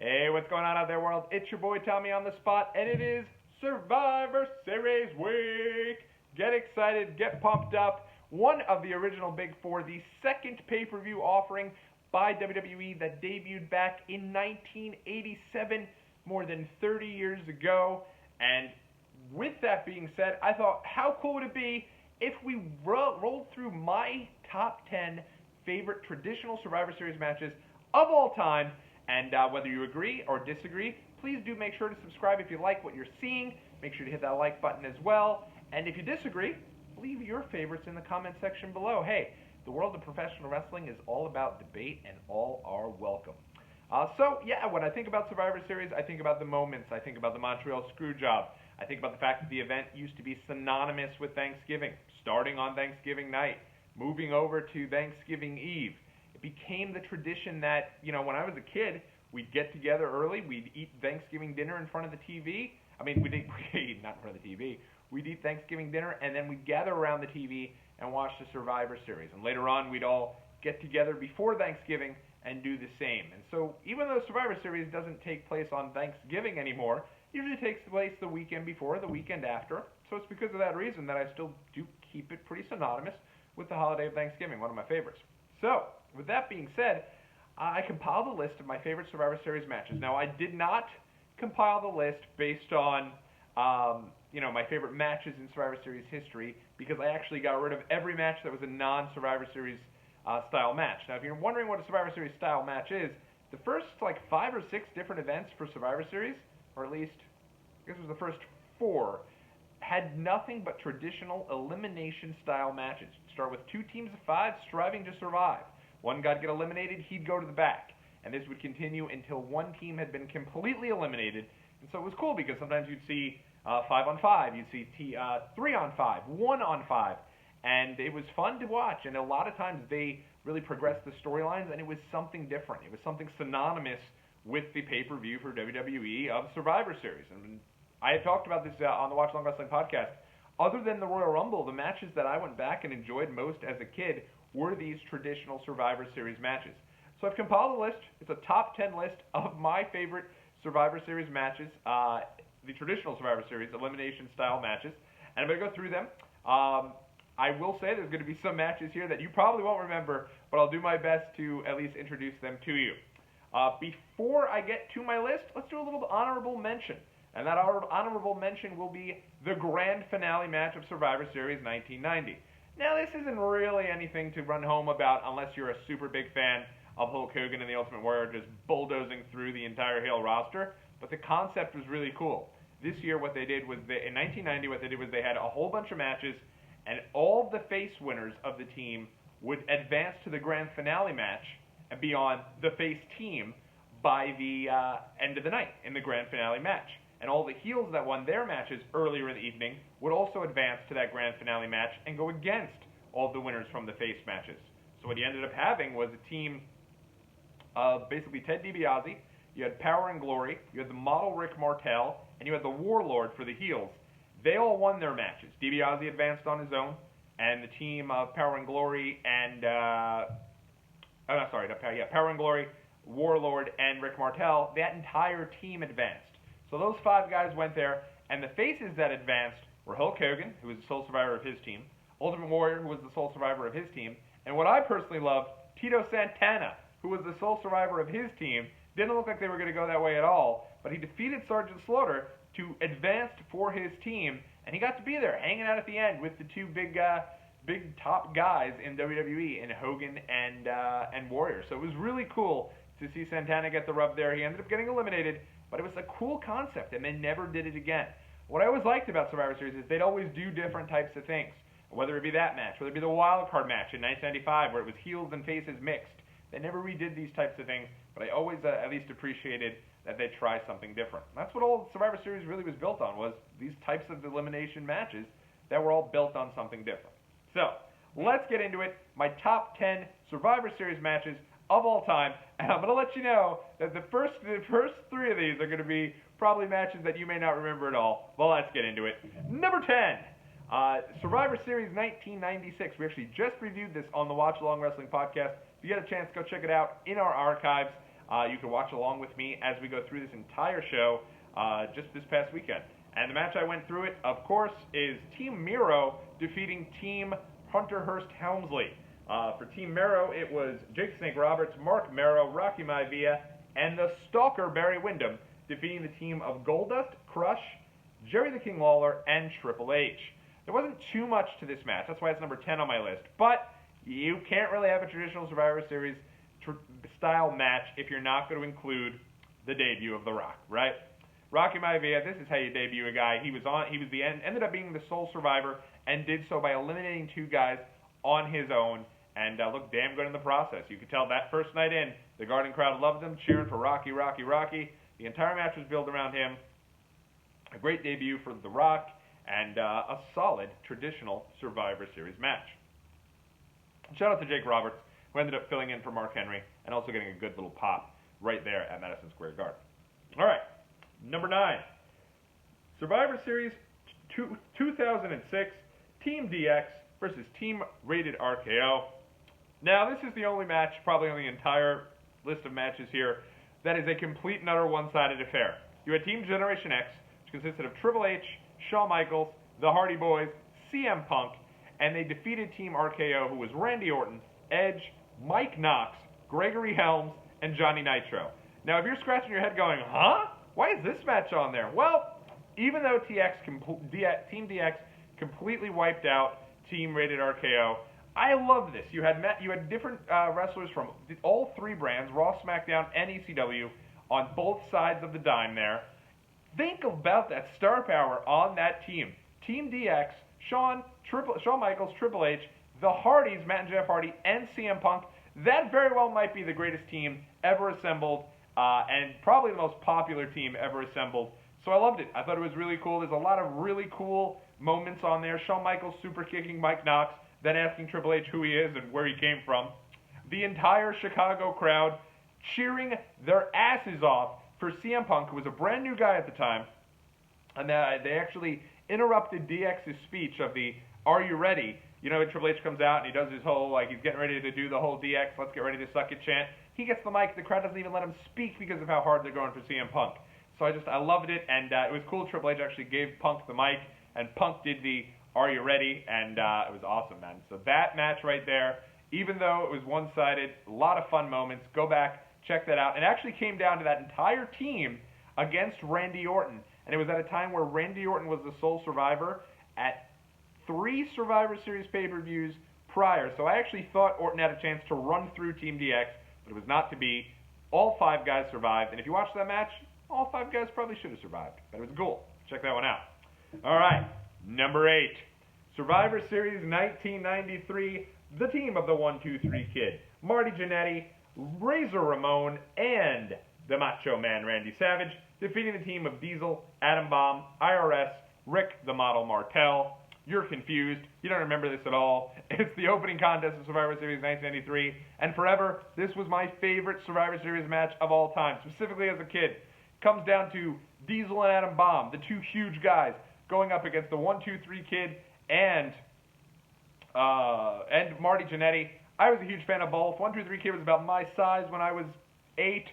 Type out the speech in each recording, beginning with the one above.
Hey, what's going on out there, world? It's your boy Tommy on the spot, and it is Survivor Series week. Get excited, get pumped up. One of the original Big Four, the second pay-per-view offering by WWE that debuted back in 1987, more than 30 years ago. And with that being said, I thought, how cool would it be if we rolled through my top 10 favorite traditional Survivor Series matches of all time. And whether you agree or disagree, please do make sure to subscribe if you like what you're seeing. Make sure to hit that like button as well. And if you disagree, leave your favorites in the comment section below. Hey, the world of professional wrestling is all about debate, and all are welcome. When I think about Survivor Series, I think about the moments. I think about the Montreal Screwjob. I think about the fact that the event used to be synonymous with Thanksgiving, starting on Thanksgiving night, moving over to Thanksgiving Eve. It became the tradition that, when I was a kid, we'd get together early, we'd eat Thanksgiving dinner in front of the TV. We'd eat not in front of the TV. We'd eat Thanksgiving dinner, and then we'd gather around the TV and watch the Survivor Series. And later on, we'd all get together before Thanksgiving and do the same. And so even though Survivor Series doesn't take place on Thanksgiving anymore, it usually takes place the weekend before, the weekend after. So it's because of that reason that I still do keep it pretty synonymous with the holiday of Thanksgiving, one of my favorites. So, with that being said, I compiled a list of my favorite Survivor Series matches. Now, I did not compile the list based on, my favorite matches in Survivor Series history, because I actually got rid of every match that was a non-Survivor Series style match. Now, if you're wondering what a Survivor Series style match is, the first 5 or 6 different events for Survivor Series, or at least, I guess it was the first 4, had nothing but traditional elimination style matches. Start with 2 teams of 5 striving to survive. One guy get eliminated, he'd go to the back. And this would continue until one team had been completely eliminated. And so it was cool because sometimes you'd see 5-on-5, you'd see 3-on-5, 1-on-5. And it was fun to watch. And a lot of times they really progressed the storylines, and it was something different. It was something synonymous with the pay-per-view for WWE of Survivor Series. And I had talked about this on the Watch Long Wrestling podcast. Other than the Royal Rumble, the matches that I went back and enjoyed most as a kid were these traditional Survivor Series matches. So I've compiled a list. It's a top 10 list of my favorite Survivor Series matches, the traditional Survivor Series elimination style matches. And I'm going to go through them. I will say there's going to be some matches here that you probably won't remember, but I'll do my best to at least introduce them to you. Before I get to my list, let's do a little honorable mention. And that honorable mention will be the grand finale match of Survivor Series 1990. Now, this isn't really anything to run home about unless you're a super big fan of Hulk Hogan and the Ultimate Warrior just bulldozing through the entire Hale roster, but the concept was really cool. This year, what they did was, in 1990, what they did was they had a whole bunch of matches, and all the face winners of the team would advance to the grand finale match and be on the face team by the end of the night in the grand finale match. And all the heels that won their matches earlier in the evening would also advance to that grand finale match and go against all the winners from the face matches. So what you ended up having was a team of basically Ted DiBiase, you had Power and Glory, you had the model Rick Martel, and you had the Warlord for the heels. They all won their matches. DiBiase advanced on his own, and the team of Power and Glory and Power and Glory, Warlord, and Rick Martel, that entire team advanced. So those 5 guys went there, and the faces that advanced were Hulk Hogan, who was the sole survivor of his team, Ultimate Warrior, who was the sole survivor of his team, and what I personally loved, Tito Santana, who was the sole survivor of his team. Didn't look like they were going to go that way at all, but he defeated Sergeant Slaughter to advance for his team, and he got to be there, hanging out at the end with the 2 big top guys in WWE, in Hogan and Warrior. So it was really cool to see Santana get the rub there. He ended up getting eliminated, but it was a cool concept, and they never did it again. What I always liked about Survivor Series is they'd always do different types of things, whether it be that match, whether it be the wild card match in 1995 where it was heels and faces mixed. They never redid these types of things, but I always at least appreciated that they try something different. And that's what all Survivor Series really was built on, was these types of elimination matches that were all built on something different. So, let's get into it. My top 10 Survivor Series matches of all time, and I'm going to let you know that the first 3 of these are going to be probably matches that you may not remember at all. Well, let's get into it. Number 10, Survivor Series 1996. We actually just reviewed this on the Watch Long Wrestling podcast. If you get a chance, go check it out in our archives. You can watch along with me as we go through this entire show just this past weekend. And the match I went through it, of course, is Team Miro defeating Team Hunter Hearst Helmsley. For Team Miro, it was Jake Snake Roberts, Mark Mero, Rocky Maivia, and the Stalker Barry Windham defeating the team of Goldust, Crush, Jerry the King Lawler, and Triple H. There wasn't too much to this match. That's why it's number 10 on my list. But you can't really have a traditional Survivor Series style match if you're not going to include the debut of The Rock, right? Rocky Maivia, this is how you debut a guy. Ended up being the sole survivor and did so by eliminating 2 guys on his own and looked damn good in the process. You could tell that first night in, the Garden crowd loved him, cheering for Rocky, Rocky, Rocky. The entire match was built around him. A great debut for The Rock and a solid traditional Survivor Series match. Shout out to Jake Roberts, who ended up filling in for Mark Henry and also getting a good little pop right there at Madison Square Garden. All right, number 9, Survivor Series 2006, Team DX versus Team Rated RKO. Now, this is the only match, probably on the entire list of matches here, that is a complete and utter one-sided affair. You had Team Generation X, which consisted of Triple H, Shawn Michaels, the Hardy Boys, CM Punk, and they defeated Team RKO, who was Randy Orton, Edge, Mike Knox, Gregory Helms, and Johnny Nitro. Now, if you're scratching your head going, huh? Why is this match on there? Well, even though Team DX completely wiped out Team Rated RKO, I love this. You had different wrestlers from all 3 brands, Raw, SmackDown, and ECW, on both sides of the dime there. Think about that star power on that team. Team DX, Shawn Michaels, Triple H, the Hardys, Matt and Jeff Hardy, and CM Punk. That very well might be the greatest team ever assembled, and probably the most popular team ever assembled. So I loved it. I thought it was really cool. There's a lot of really cool moments on there. Shawn Michaels super kicking Mike Knox, then asking Triple H who he is and where he came from. The entire Chicago crowd cheering their asses off for CM Punk, who was a brand new guy at the time. And they actually interrupted DX's speech of the "Are you ready?" You know, Triple H comes out and he does his whole, like, he's getting ready to do the whole DX, let's get ready to suck it chant. He gets the mic, the crowd doesn't even let him speak because of how hard they're going for CM Punk. So I loved it, and it was cool. Triple H actually gave Punk the mic, and Punk did the "Are you ready?" and it was awesome, man. So that match right there, even though it was one-sided, a lot of fun moments. Go back, check that out. It actually came down to that entire team against Randy Orton, and it was at a time where Randy Orton was the sole survivor at 3 Survivor Series pay-per-views prior. So I actually thought Orton had a chance to run through Team DX, but it was not to be. All 5 guys survived, and if you watch that match, all 5 guys probably should have survived, but it was cool. Check that one out. All right, number 8, Survivor Series 1993, the team of the 1-2-3 Kid, Marty Jannetty, Razor Ramon, and the Macho Man Randy Savage, defeating the team of Diesel, Adam Bomb, IRS, Rick the Model Martel. You're confused. You don't remember this at all. It's the opening contest of Survivor Series 1993, and forever, this was my favorite Survivor Series match of all time, specifically as a kid. Comes down to Diesel and Adam Bomb, the 2 huge guys, going up against the 1-2-3 Kid and Marty Jannetty. I was a huge fan of both. 1-2-3 Kid was about my size when I was 8.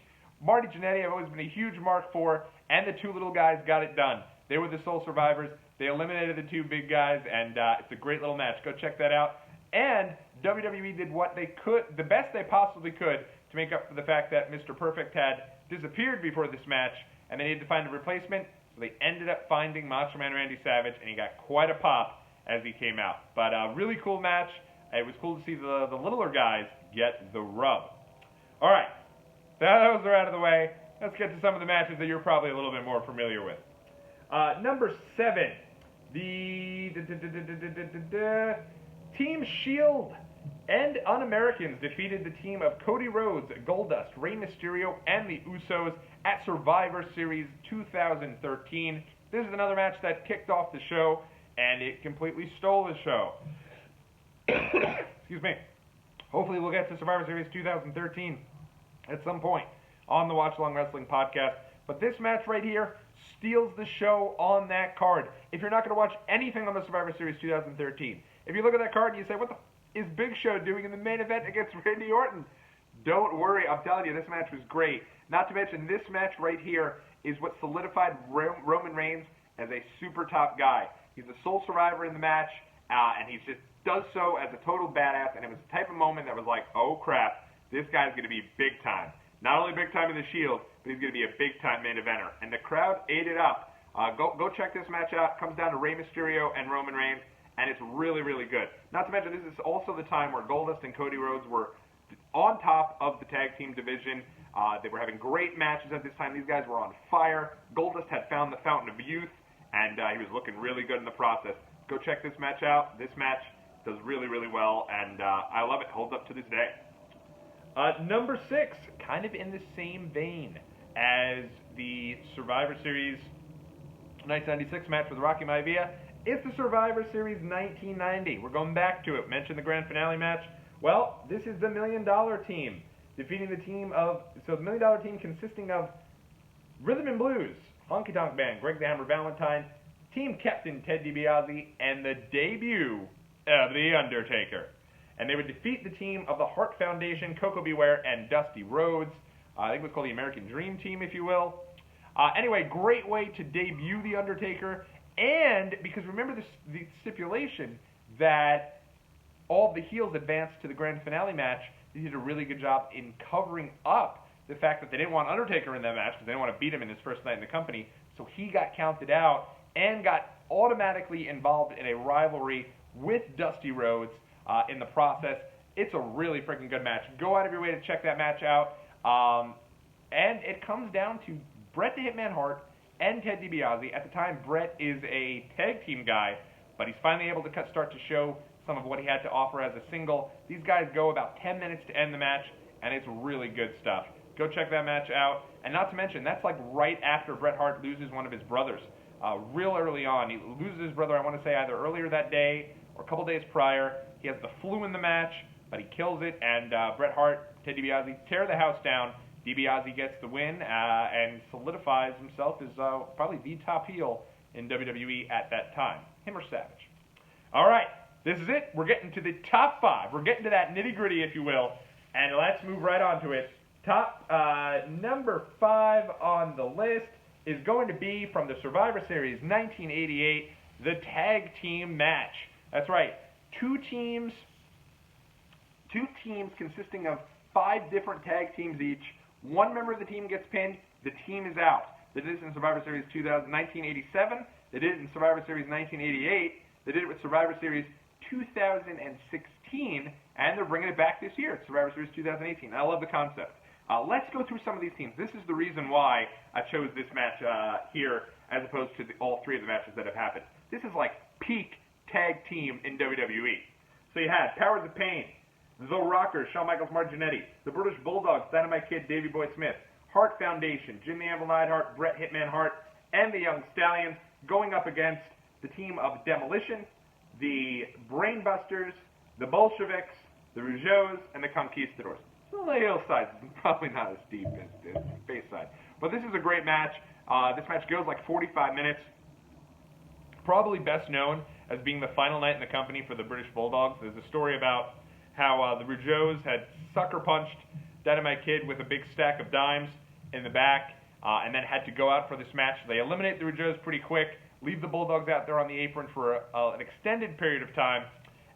Marty Jannetty I've always been a huge mark for, and the 2 little guys got it done. They were the sole survivors. They eliminated the 2 big guys, and it's a great little match. Go check that out. And WWE did what they could, the best they possibly could, to make up for the fact that Mr. Perfect had disappeared before this match, and they needed to find a replacement. So they ended up finding Macho Man Randy Savage, and he got quite a pop as he came out. But a really cool match. It was cool to see the littler guys get the rub. All right, those are out of the way. Let's get to some of the matches that you're probably a little bit more familiar with. Number 7, the Team Shield and Un-Americans defeated the team of Cody Rhodes, Goldust, Rey Mysterio, and the Usos at Survivor Series 2013. This is another match that kicked off the show, and it completely stole the show. Excuse me. Hopefully we'll get to Survivor Series 2013 at some point on the Watch Along Wrestling podcast. But this match right here steals the show on that card. If you're not going to watch anything on the Survivor Series 2013, if you look at that card and you say, what the is Big Show doing in the main event against Randy Orton? Don't worry, I'm telling you, this match was great. Not to mention, this match right here is what solidified Roman Reigns as a super top guy. He's the sole survivor in the match, and he just does so as a total badass, and it was the type of moment that was like, oh crap, this guy's going to be big time. Not only big time in the Shield, but he's going to be a big time main eventer. And the crowd ate it up. Go check this match out. It comes down to Rey Mysterio and Roman Reigns, and it's really, really good. Not to mention, this is also the time where Goldust and Cody Rhodes were on top of the tag team division. They were having great matches at this time. These guys were on fire. Goldust had found the fountain of youth, and he was looking really good in the process. Go check this match out. This match does really, really well, and I love it. Holds up to this day. Number 6, kind of in the same vein as the Survivor Series 1996 match with Rocky Maivia. It's the Survivor Series 1990. We're going back to it. Mentioned the grand finale match. Well, this is the $1 Million Team defeating the team of, so the $1 Million Team consisting of Rhythm and Blues, Honky Tonk Man, Greg the Hammer Valentine, Team Captain Ted DiBiase, and the debut of The Undertaker. And they would defeat the team of the Hart Foundation, Coco Beware, and Dusty Rhodes. I think it was called the American Dream Team, if you will. Anyway, great way to debut The Undertaker. And because remember the stipulation that all the heels advanced to the grand finale match, they did a really good job in covering up the fact that they didn't want Undertaker in that match because they didn't want to beat him in his first night in the company. So he got counted out and got automatically involved in a rivalry with Dusty Rhodes in the process. It's a really freaking good match. Go out of your way to check that match out. And it comes down to Bret the Hitman Hart and Ted DiBiase. At the time, Bret is a tag team guy, but he's finally able to start to show some of what he had to offer as a single. These guys go about 10 minutes to end the match, and it's really good stuff. Go check that match out. And not to mention, that's like right after Bret Hart loses one of his brothers. Real early on. He loses his brother, I want to say, either earlier that day or a couple days prior. He has the flu in the match, but he kills it, and Bret Hart, Ted DiBiase tear the house down. DiBiase gets the win and solidifies himself as probably the top heel in WWE at that time. Him or Savage. All right, this is it. We're getting to the top 5. We're getting to that nitty-gritty, if you will, and let's move right on to it. Top number 5 on the list is going to be from the Survivor Series 1988, the tag team match. That's right, two teams consisting of 5 different tag teams each. One member of the team gets pinned, the team is out. They did this in Survivor Series 1987, they did it in Survivor Series 1988, they did it with Survivor Series 2016, and they're bringing it back this year. It's Survivor Series 2018. I love the concept. Let's go through some of these teams. This is the reason why I chose this match here as opposed to all 3 of the matches that have happened. This is like peak tag team in WWE. So you had Powers of Pain, The Rockers, Shawn Michaels, Mark Jannetty, the British Bulldogs, Dynamite Kid, Davey Boy Smith, Hart Foundation, Jim the Anvil Neidhart, Bret Hitman Hart, and the Young Stallions going up against the team of Demolition, the Brainbusters, the Bolsheviks, the Rougeaus, and the Conquistadors. So the hillside is probably not as deep as Bayside. But this is a great match. This match goes like 45 minutes. Probably best known as being the final night in the company for the British Bulldogs. There's a story about how the Rougeaus had sucker punched Dynamite Kid with a big stack of dimes in the back, and then had to go out for this match. They eliminate the Rougeaus pretty quick, leave the Bulldogs out there on the apron for an extended period of time,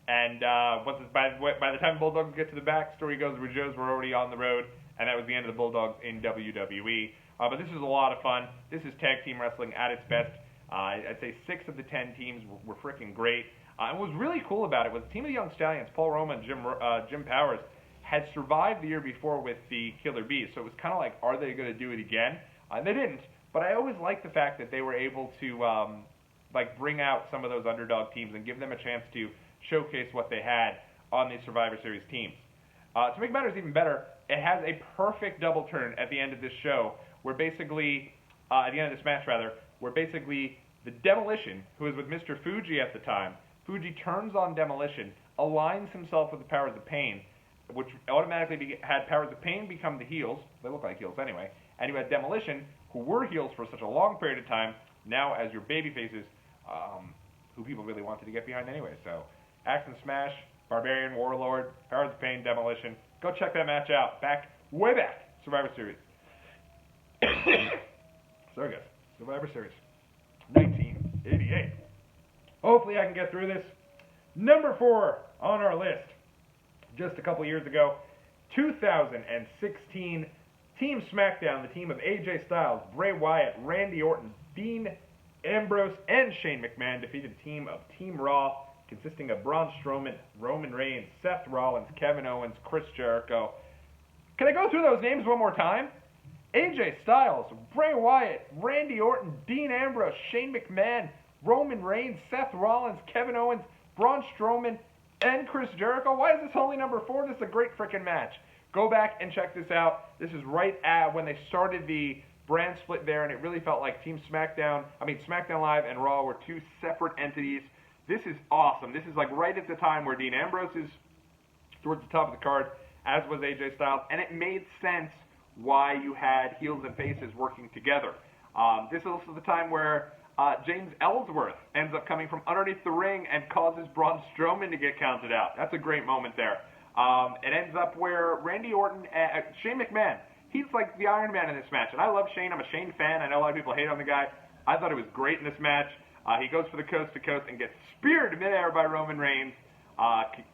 and by the time the Bulldogs get to the back, story goes, the Rougeaus were already on the road, and that was the end of the Bulldogs in WWE. But this is a lot of fun. This is tag team wrestling at its best. I'd say 6 of the 10 teams were freaking great. And what was really cool about it was the team of the Young Stallions, Paul Roma and Jim Powers, had survived the year before with the Killer Bees. So it was kind of like, are they going to do it again? They didn't. But I always liked the fact that they were able to bring out some of those underdog teams and give them a chance to showcase what they had on these Survivor Series teams. To make matters even better, it has a perfect double turn at the end of this show, where basically, at the end of this match rather, where basically the Demolition, who was with Mr. Fuji at the time, Fuji turns on Demolition, aligns himself with the Powers of Pain, which automatically had Powers of Pain become the heels. They look like heels anyway. And you had Demolition, who were heels for such a long period of time, now as your baby faces, who people really wanted to get behind anyway. So, Axe and Smash, Barbarian, Warlord, Powers of Pain, Demolition, Go check that match out. Way back, Survivor Series. Sorry guys, Survivor Series, 1988. Hopefully I can get through this. Number 4 on our list, just a couple years ago, 2016, Team SmackDown, the team of AJ Styles, Bray Wyatt, Randy Orton, Dean Ambrose, and Shane McMahon defeated the team of Team Raw, consisting of Braun Strowman, Roman Reigns, Seth Rollins, Kevin Owens, Chris Jericho. Can I go through those names one more time? AJ Styles, Bray Wyatt, Randy Orton, Dean Ambrose, Shane McMahon, Roman Reigns, Seth Rollins, Kevin Owens, Braun Strowman, and Chris Jericho. Why is this only number 4? This is a great freaking match. Go back and check this out. This is right at when they started the brand split there, and it really felt like SmackDown Live and Raw were 2 separate entities. This is awesome. This is like right at the time where Dean Ambrose is towards the top of the card, as was AJ Styles, and it made sense why you had heels and faces working together. This is also the time where James Ellsworth ends up coming from underneath the ring and causes Braun Strowman to get counted out. That's a great moment there. It ends up where Randy Orton, Shane McMahon, he's like the Iron Man in this match. And I love Shane. I'm a Shane fan. I know a lot of people hate on the guy. I thought it was great in this match. He goes for the coast to coast and gets speared midair by Roman Reigns,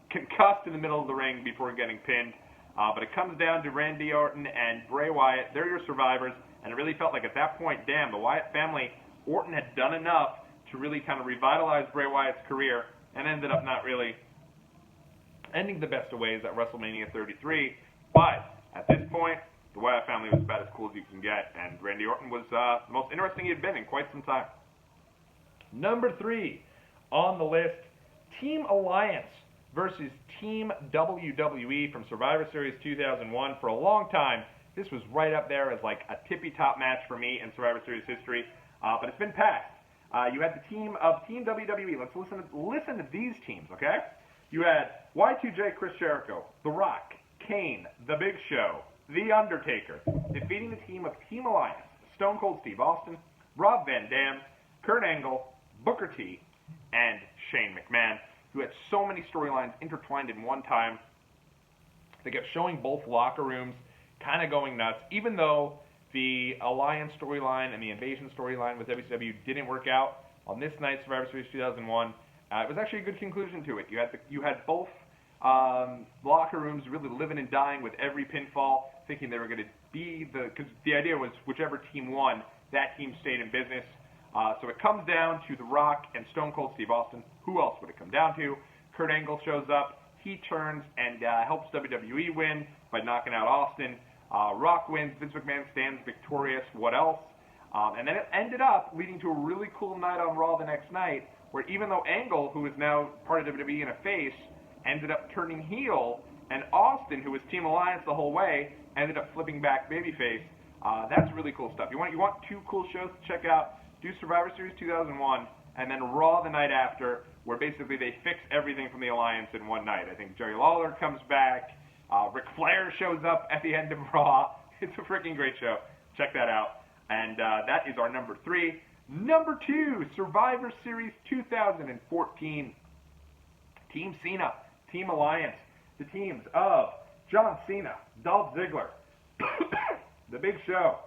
concussed in the middle of the ring before getting pinned. But it comes down to Randy Orton and Bray Wyatt. They're your survivors. And it really felt like at that point, damn, the Wyatt family, Orton had done enough to really kind of revitalize Bray Wyatt's career and ended up not really ending the best of ways at WrestleMania 33. But at this point, the Wyatt family was about as cool as you can get, and Randy Orton was the most interesting he had been in quite some time. Number 3 on the list, Team Alliance versus Team WWE from Survivor Series 2001. For a long time, this was right up there as like a tippy-top match for me in Survivor Series history, but it's been passed. You had the team of Team WWE. Let's listen to these teams, okay? You had Y2J Chris Jericho, The Rock, Kane, The Big Show, The Undertaker, defeating the team of Team Alliance, Stone Cold Steve Austin, Rob Van Dam, Kurt Angle, Booker T, and Shane McMahon, who had so many storylines intertwined in one time. They kept showing both locker rooms kind of going nuts, even though the Alliance storyline and the Invasion storyline with WCW didn't work out. On this night, Survivor Series 2001, it was actually a good conclusion to it. You had both locker rooms really living and dying with every pinfall, thinking they were going to be because the idea was whichever team won, that team stayed in business. So it comes down to The Rock and Stone Cold Steve Austin. Who else would it come down to? Kurt Angle shows up. He turns and helps WWE win by knocking out Austin. Rock wins. Vince McMahon stands victorious. What else? And then it ended up leading to a really cool night on Raw the next night, where even though Angle, who is now part of WWE and a face, ended up turning heel, and Austin, who was Team Alliance the whole way, ended up flipping back babyface. That's really cool stuff. You want 2 cool shows to check out? Do Survivor Series 2001, and then Raw the night after, where basically they fix everything from the Alliance in one night. I think Jerry Lawler comes back. Ric Flair shows up at the end of Raw. It's a freaking great show. Check that out. And that is our number 3. Number 2, Survivor Series 2014. Team Cena, Team Alliance. The teams of John Cena, Dolph Ziggler, The Big Show,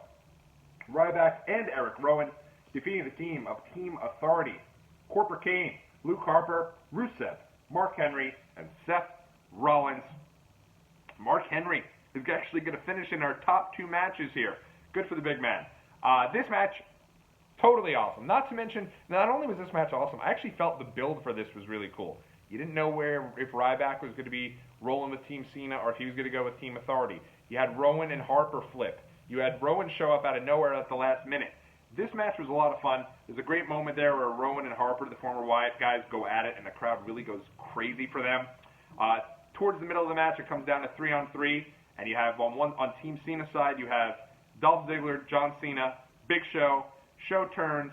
Ryback, and Eric Rowan, defeating the team of Team Authority, Corporate Kane, Luke Harper, Rusev, Mark Henry, and Seth Rollins. Mark Henry is actually going to finish in our top 2 matches here. Good for the big man. This match, totally awesome. Not to mention, not only was this match awesome, I actually felt the build for this was really cool. You didn't know if Ryback was going to be rolling with Team Cena or if he was going to go with Team Authority. You had Rowan and Harper flip. You had Rowan show up out of nowhere at the last minute. This match was a lot of fun. There's a great moment there where Rowan and Harper, the former Wyatt guys, go at it, and the crowd really goes crazy for them. Towards the middle of the match, it comes down to 3-on-3, and you have on Team Cena's side, you have Dolph Ziggler, John Cena, Big Show, Show turns,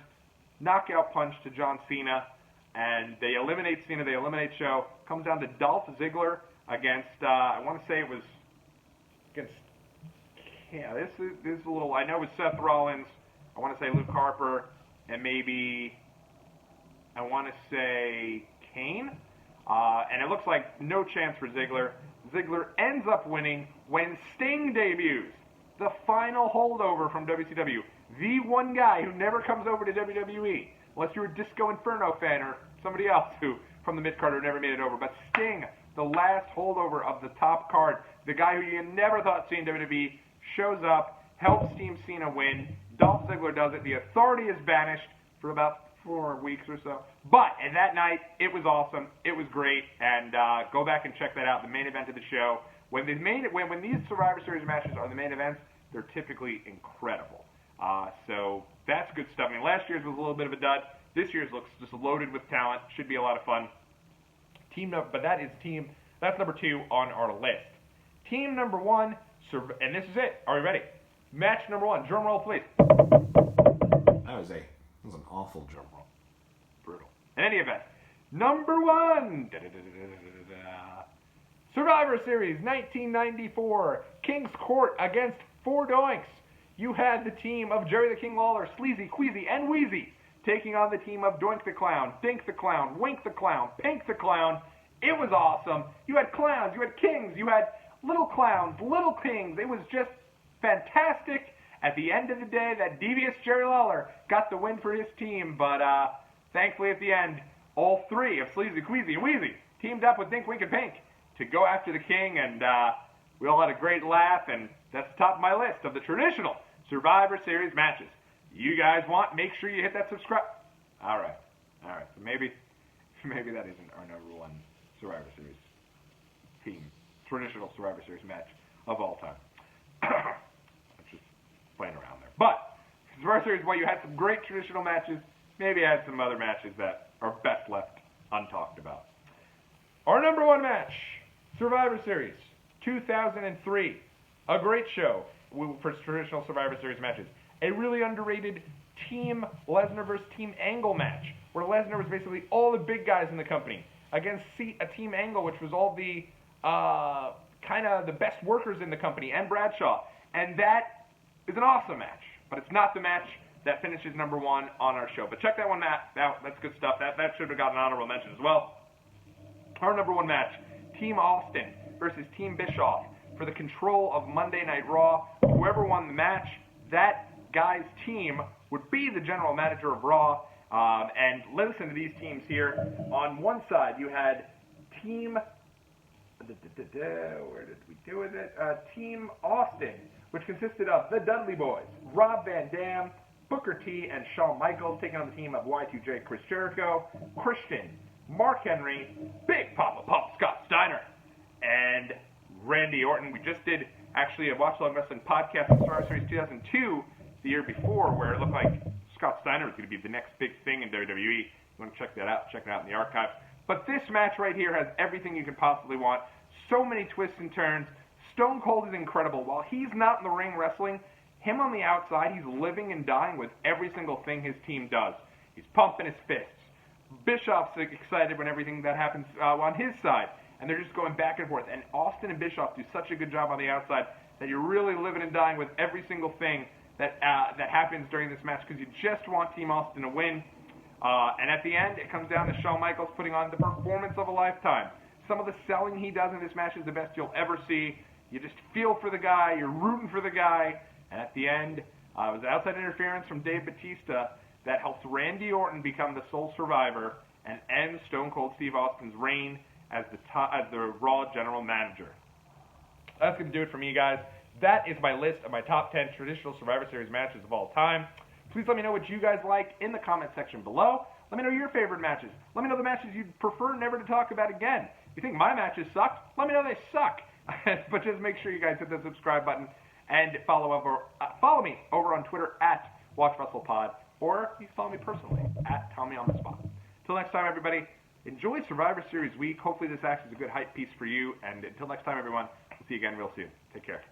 knockout punch to John Cena, and they eliminate Cena, they eliminate Show. Comes down to Dolph Ziggler against, I want to say it was against, this is a little, I know it was Seth Rollins, I want to say Luke Harper, and maybe, I want to say Kane. and it looks like no chance for Ziggler. Ziggler ends up winning when Sting debuts, the final holdover from WCW. The one guy who never comes over to WWE, unless you're a Disco Inferno fan or somebody else who from the mid-card who never made it over. But Sting, the last holdover of the top card, the guy who you never thought seen WWE, shows up, helps Team Cena win. Dolph Ziggler does it. The Authority is banished for about 4 weeks or so. But, and that night, it was awesome. It was great. And go back and check that out, the main event of the show. When these Survivor Series matches are the main events, they're typically incredible. So that's good stuff. I mean, last year's was a little bit of a dud. This year's looks just loaded with talent. Should be a lot of fun. That's number 2 on our list. Team number 1, and this is it. Are you ready? Match number 1. Drum roll, please. That was an awful drum roll. Brutal. In any event, number 1. Survivor Series 1994. King's Court against 4 Doinks. You had the team of Jerry the King Lawler, Sleazy, Queasy, and Wheezy taking on the team of Doink the Clown, Dink the Clown, Wink the Clown, Pink the Clown. It was awesome. You had clowns, you had kings, you had little clowns, little kings. It was just fantastic. At the end of the day, that devious Jerry Lawler got the win for his team, but thankfully at the end, all 3 of Sleazy, Queasy, and Wheezy teamed up with Dink, Wink, and Pink to go after the king, and we all had a great laugh, and that's the top of my list of the traditional Survivor Series matches. You guys make sure you hit that subscribe. All right. So maybe that isn't our number 1 Survivor Series team, traditional Survivor Series match of all time. I'm just playing around there. But Survivor Series, you had some great traditional matches. Maybe I had some other matches that are best left untalked about. Our number 1 match, Survivor Series 2003. A great show for traditional Survivor Series matches. A really underrated Team Lesnar versus Team Angle match, where Lesnar was basically all the big guys in the company against a Team Angle, which was all the kind of the best workers in the company, and Bradshaw. And that is an awesome match, but it's not the match that finishes number 1 on our show. But check that one out. That's good stuff. That should have gotten an honorable mention as well. Our number 1 match, Team Austin versus Team Bischoff for the control of Monday Night Raw. Whoever won the match, that guy's team would be the general manager of Raw. And listen to these teams here. On one side, you had Team... Where did we do with it? Team Austin, which consisted of the Dudley Boys, Rob Van Dam, Booker T, and Shawn Michaels, taking on the team of Y2J, Chris Jericho, Christian, Mark Henry, Big Papa Pop Scott Steiner, and Randy Orton. We just did actually a Watch Long Wrestling podcast on Survivor Series 2002, the year before, where it looked like Scott Steiner was going to be the next big thing in WWE. You want to check that out? Check it out in the archives. But this match right here has everything you could possibly want. So many twists and turns. Stone Cold is incredible. While he's not in the ring wrestling, him on the outside, he's living and dying with every single thing his team does. He's pumping his fists. Bischoff's excited when everything that happens on his side, and they're just going back and forth. And Austin and Bischoff do such a good job on the outside that you're really living and dying with every single thing that happens during this match, because you just want Team Austin to win. And at the end, it comes down to Shawn Michaels putting on the performance of a lifetime. Some of the selling he does in this match is the best you'll ever see. You just feel for the guy, you're rooting for the guy, and at the end, it was outside interference from Dave Bautista that helps Randy Orton become the sole survivor and ends Stone Cold Steve Austin's reign as the Raw General Manager. That's going to do it for me, guys. That is my list of my top 10 traditional Survivor Series matches of all time. Please let me know what you guys like in the comment section below. Let me know your favorite matches. Let me know the matches you'd prefer never to talk about again. If you think my matches sucked, let me know they suck. But just make sure you guys hit the subscribe button and follow me over on Twitter at WatchWrestlePod, or you can follow me personally at TommyOnTheSpot. Until next time, everybody, enjoy Survivor Series week. Hopefully this acts as a good hype piece for you. And until next time, everyone, we'll see you again real soon. Take care.